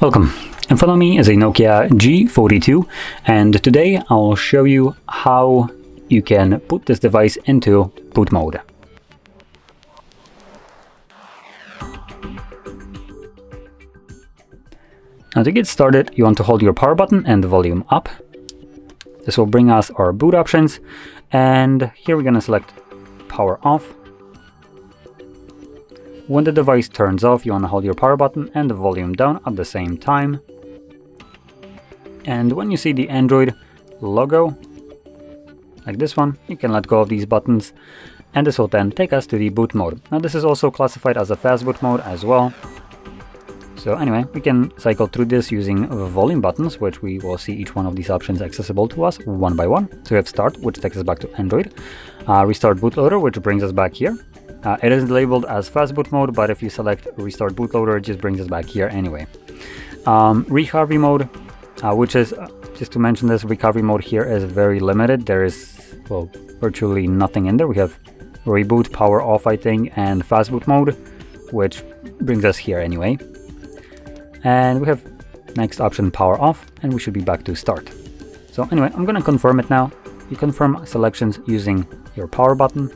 Welcome. In front of me is a Nokia G42, and today I'll show you how you can put this device into boot mode. Now to get started, you want to hold your power button and the volume up. This will bring us our boot options, and here we're going to select power off. When the device turns off, you want to hold your power button and the volume down at the same time. And when you see the Android logo, like this one, you can let go of these buttons, and this will then take us to the boot mode. Now this is also classified as a fast boot mode as well. So anyway, we can cycle through this using volume buttons, which we will see each one of these options accessible to us one by one. So we have Start, which takes us back to Android. Restart bootloader, which brings us back here. It is labeled as fast boot mode, but if you select Restart bootloader, it just brings us back here anyway. Recovery mode, which is, just to mention this, recovery mode here is very limited. There is, well, virtually nothing in there. We have reboot, power off, I think, and fast boot mode, which brings us here anyway. And we have next option, power off, and we should be back to start. So anyway, I'm gonna confirm it now. You confirm selections using your power button.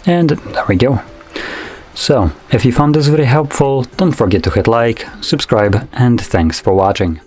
And there we go. So, if you found this very helpful, don't forget to hit like, subscribe, and thanks for watching.